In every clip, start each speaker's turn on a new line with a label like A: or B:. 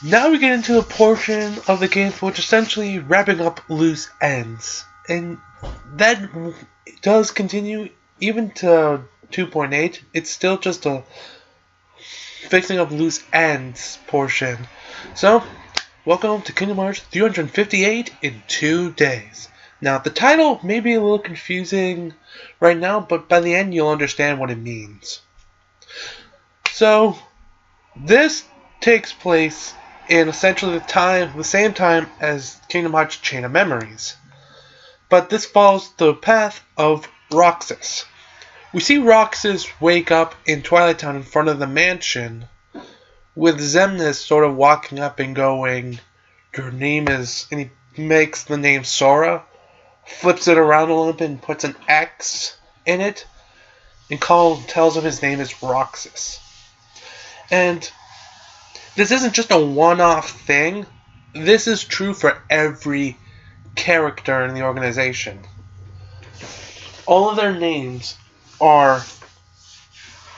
A: Now we get into a portion of the game which essentially wrapping up loose ends. And that does continue even to 2.8. It's still just a fixing up loose ends portion. So, welcome to Kingdom Hearts 358 in 2 days. Now, the title may be a little confusing right now, but by the end you'll understand what it means. So, this takes place in essentially the same time as Kingdom Hearts Chain of Memories. But this follows the path of Roxas. We see Roxas wake up in Twilight Town in front of the mansion, with Xemnas sort of walking up and going, "Your name is," and he makes the name Sora, flips it around a little bit and puts an X in it, and tells him his name is Roxas. And this isn't just a one-off thing. This is true for every character in the organization. All of their names are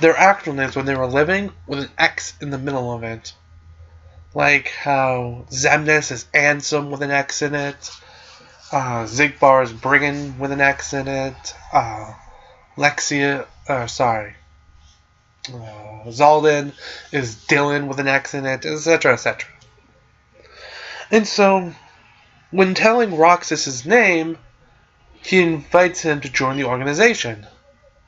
A: their actual names when they were living with an X in the middle of it. Like how Xemnas is Ansem with an X in it. Zigbar is Brigand with an X in it. Zaldin is Dylan with an X in it, etc., etc. And so, when telling Roxas his name, he invites him to join the organization.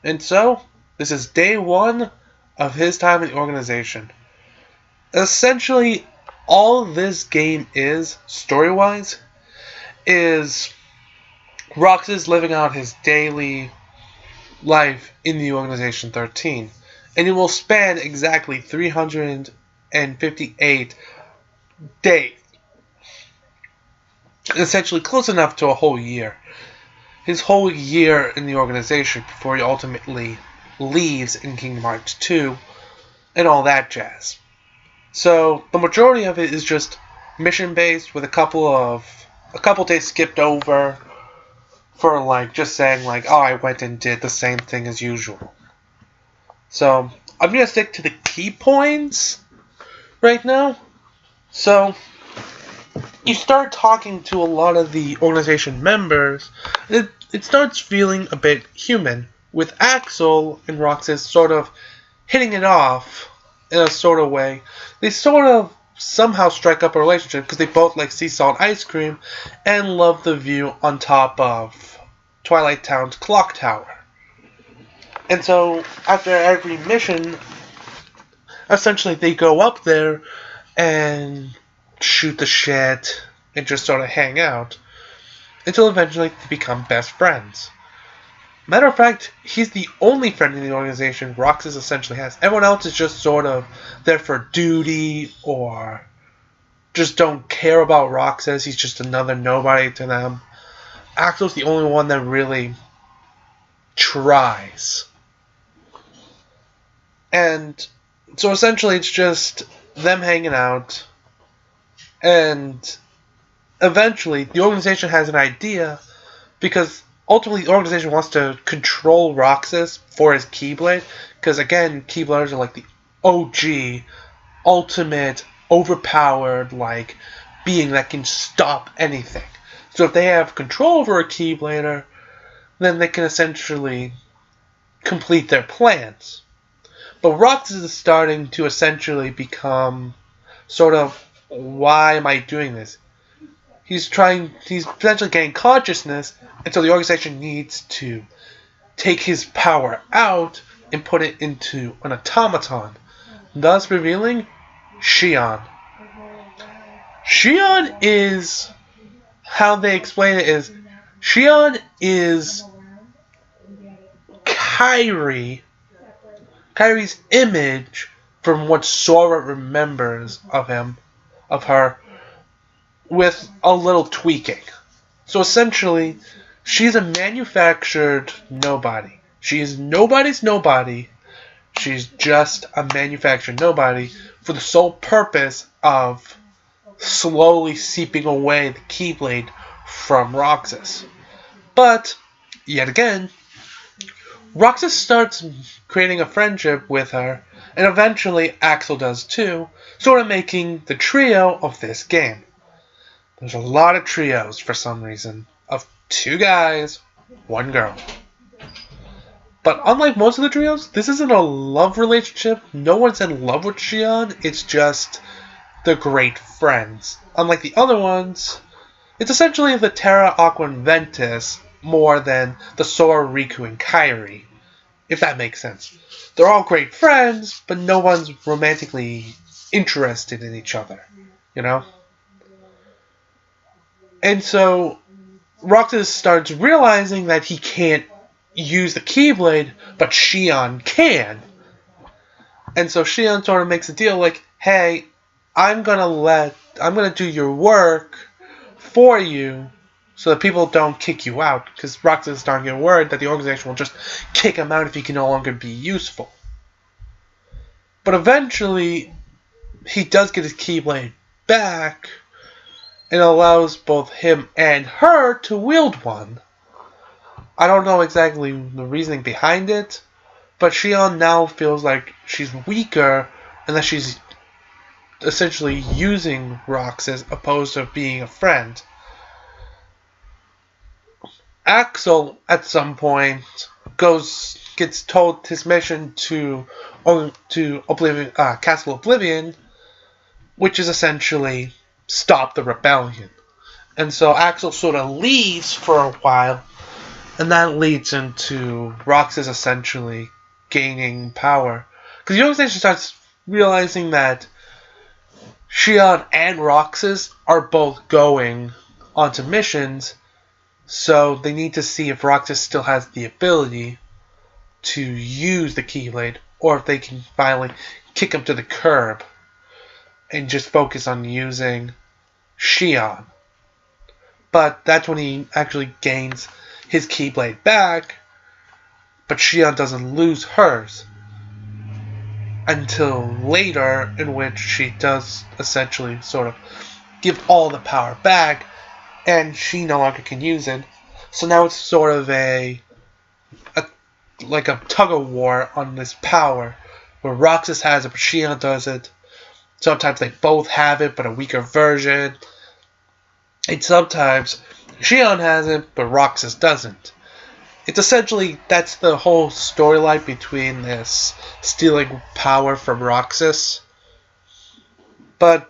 A: And so, this is day one of his time in the organization. Essentially, all this game is, story-wise, is Roxas living out his daily life in the Organization 13. And it will span exactly 358 days. Essentially close enough to a whole year. His whole year in the organization before he ultimately leaves in Kingdom Hearts 2 and all that jazz. So the majority of it is just mission based with a couple days skipped over for just saying oh, I went and did the same thing as usual. So I'm going to stick to the key points right now. So you start talking to a lot of the organization members. It starts feeling a bit human, with Axel and Roxas sort of hitting it off in a sort of way. They sort of somehow strike up a relationship because they both like sea salt ice cream and love the view on top of Twilight Town's clock tower. And so, after every mission, essentially they go up there and shoot the shit and just sort of hang out until eventually they become best friends. Matter of fact, he's the only friend in the organization Roxas essentially has. Everyone else is just sort of there for duty or just don't care about Roxas. He's just another nobody to them. Axel's the only one that really tries. And so essentially it's just them hanging out, and eventually the organization has an idea, because ultimately the organization wants to control Roxas for his Keyblade, because again, Keyblades are like the OG, ultimate, overpowered being that can stop anything. So if they have control over a Keyblader, then they can essentially complete their plans. But Roxas is starting to essentially become sort of, why am I doing this? He's potentially getting consciousness, and so the organization needs to take his power out and put it into an automaton, thus revealing Xion. Xion is, how they explain it is, Xion is Kyrie's image from what Sora remembers of her, with a little tweaking. So essentially, she's a manufactured nobody. She is nobody's nobody. She's just a manufactured nobody for the sole purpose of slowly seeping away the Keyblade from Roxas. But, yet again, Roxas starts creating a friendship with her, and eventually Axel does too, sort of making the trio of this game. There's a lot of trios for some reason, of 2 guys, 1 girl. But unlike most of the trios, this isn't a love relationship. No one's in love with Shion. It's just they're great friends. Unlike the other ones, it's essentially the Terra, Aqua, and Ventus more than the Sora, Riku, and Kairi. If that makes sense. They're all great friends, but no one's romantically interested in each other. You know? And so Roxas starts realizing that he can't use the Keyblade, but Shion can. And so Shion sort of makes a deal like, hey, I'm gonna do your work for you so that people don't kick you out, because Roxas is starting to get worried that the organization will just kick him out if he can no longer be useful. But eventually, he does get his Keyblade back, and allows both him and her to wield one. I don't know exactly the reasoning behind it, but Shion now feels like she's weaker and that she's essentially using Roxas opposed to being a friend. Axel, at some point, gets told his mission to Oblivion, Castle Oblivion, which is essentially stop the rebellion. And so Axel sort of leaves for a while, and that leads into Roxas essentially gaining power. Because the organization starts realizing that Shion and Roxas are both going onto missions, so they need to see if Roxas still has the ability to use the Keyblade, or if they can finally kick him to the curb and just focus on using Shion. But that's when he actually gains his Keyblade back, but Shion doesn't lose hers until later, in which she does essentially sort of give all the power back, and she no longer can use it. So now it's sort of like a tug-of-war on this power, where Roxas has it, but Shion does it. Sometimes they both have it, but a weaker version. And sometimes Shion has it, but Roxas doesn't. It's essentially, that's the whole storyline between this stealing power from Roxas. But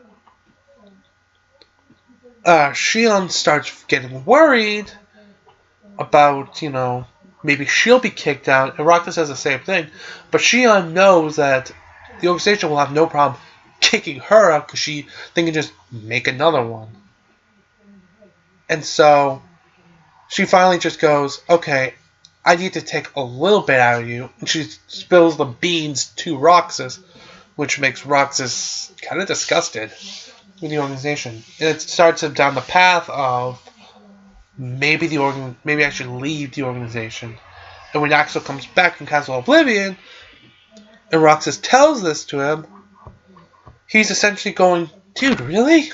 A: Shion starts getting worried about, maybe she'll be kicked out, and Roxas says the same thing. But Shion knows that the organization will have no problem kicking her out because they can just make another one. And so she finally just goes, okay, I need to take a little bit out of you. And she spills the beans to Roxas, which makes Roxas kind of disgusted with the organization. And it starts him down the path of maybe actually leave the organization. And when Axel comes back from Castle Oblivion, and Roxas tells this to him, he's essentially going, dude, really?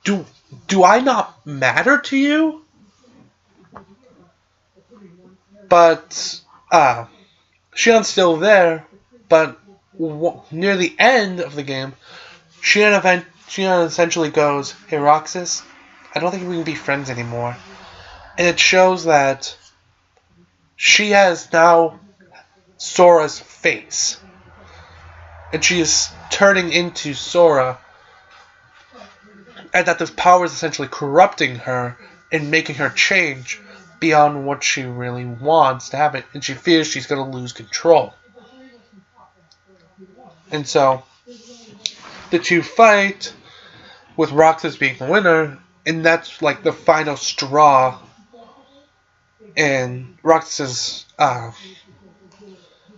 A: Do I not matter to you? But Shion's still there, but near the end of the game, Shion essentially goes, hey Roxas, I don't think we can be friends anymore. And it shows that she has now Sora's face. And she is turning into Sora. And that this power is essentially corrupting her and making her change beyond what she really wants to happen. And she fears she's going to lose control. And so the two fight, with Roxas being the winner, and that's like the final straw in Roxas'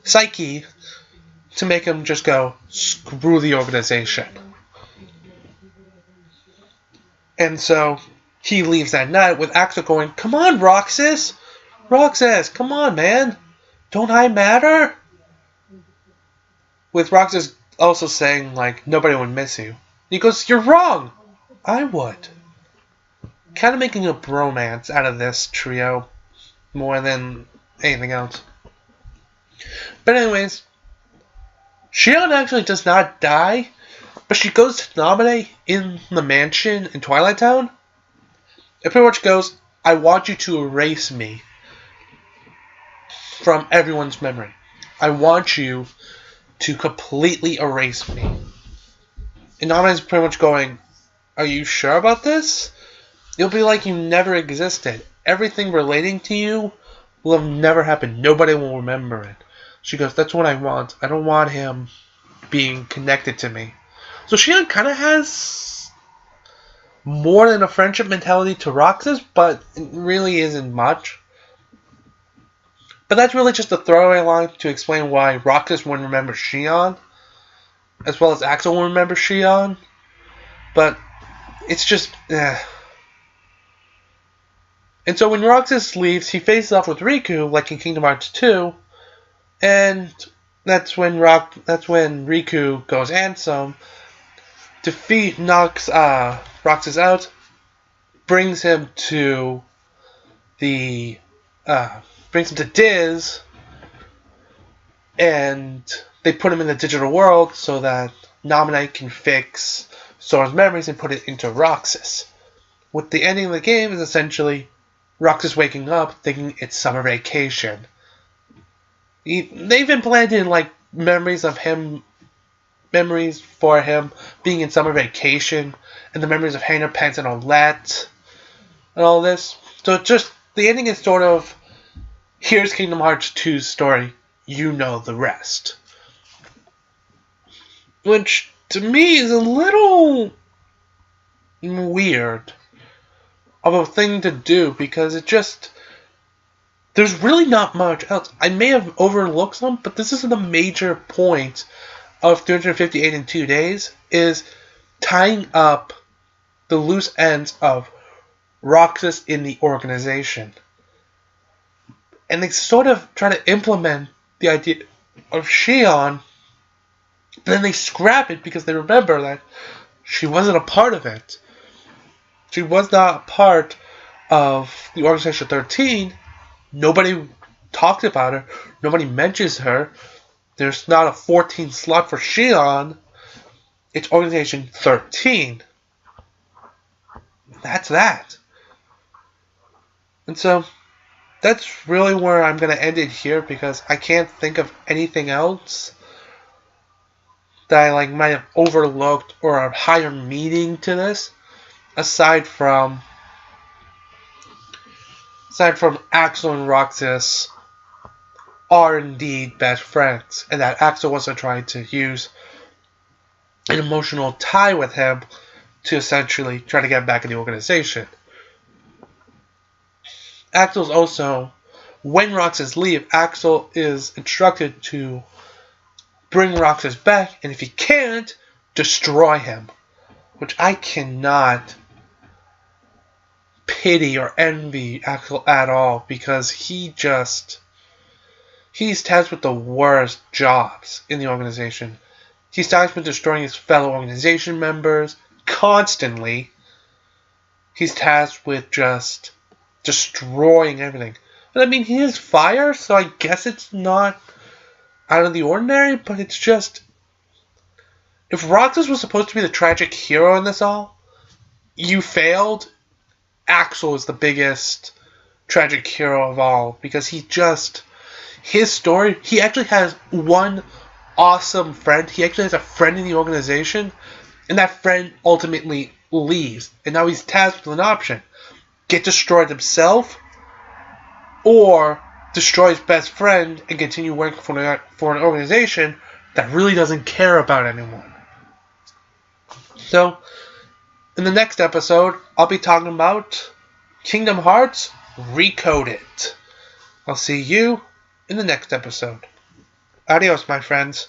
A: psyche to make him just go, screw the organization. And so he leaves that night with Axel going, come on, Roxas! Roxas, come on, man! Don't I matter? With Roxas also saying, like, nobody would miss you. And he goes, you're wrong! I would. Kind of making a bromance out of this trio more than anything else. But anyways, Shion actually does not die, but she goes to Namine in the mansion in Twilight Town. It pretty much goes, I want you to erase me from everyone's memory. I want you to completely erase me. And Namine's pretty much going, are you sure about this? It'll be like you never existed. Everything relating to you will have never happened. Nobody will remember it. She goes, that's what I want. I don't want him being connected to me. So Shion kind of has more than a friendship mentality to Roxas, but it really isn't much. But that's really just a throwaway line to explain why Roxas wouldn't remember Shion, as well as Axel won't remember Shion. But it's just, And so when Roxas leaves, he faces off with Riku, like in Kingdom Hearts 2, and that's when Riku goes handsome, knocks Roxas out, brings him to Diz, and they put him in the digital world so that Namine can fix Sora's memories and put it into Roxas. With the ending of the game is essentially Roxas waking up thinking it's summer vacation. They've implanted memories for him being in summer vacation, and the memories of Hannah, Pence, and Olette, and all this. So it's just, the ending is sort of, here's Kingdom Hearts 2's story, you know the rest. Which, to me, is a little weird of a thing to do, because it just, there's really not much else. I may have overlooked some, but this is the major point of 358 in 2 days, is tying up the loose ends of Roxas in the organization. And they sort of try to implement the idea of Shion, but then they scrap it because they remember that she wasn't a part of it. She was not part of the Organization 13. Nobody talks about her. Nobody mentions her. There's not a 14 slot for Shion. It's Organization 13. That's that. And so, that's really where I'm going to end it here, because I can't think of anything else that I might have overlooked or a higher meaning to this, aside from Axel and Roxas are indeed best friends, and that Axel wasn't trying to use an emotional tie with him to essentially try to get back in the organization. Axel's also, when Roxas leaves, Axel is instructed to bring Roxas back, and if he can't, destroy him. Which I cannot pity or envy Axel at all, because he's tasked with the worst jobs in the organization. He's tasked with destroying his fellow organization members constantly. He's tasked with just destroying everything. And I mean, he is fire, so I guess it's not out of the ordinary, but it's just, if Roxas was supposed to be the tragic hero in this all, you failed. Axel is the biggest tragic hero of all, because his story, he actually has one awesome friend. He actually has a friend in the organization, and that friend ultimately leaves, and now he's tasked with an option: get destroyed himself, or destroy his best friend and continue working for an organization that really doesn't care about anyone. So, in the next episode, I'll be talking about Kingdom Hearts Recoded. I'll see you in the next episode. Adios, my friends.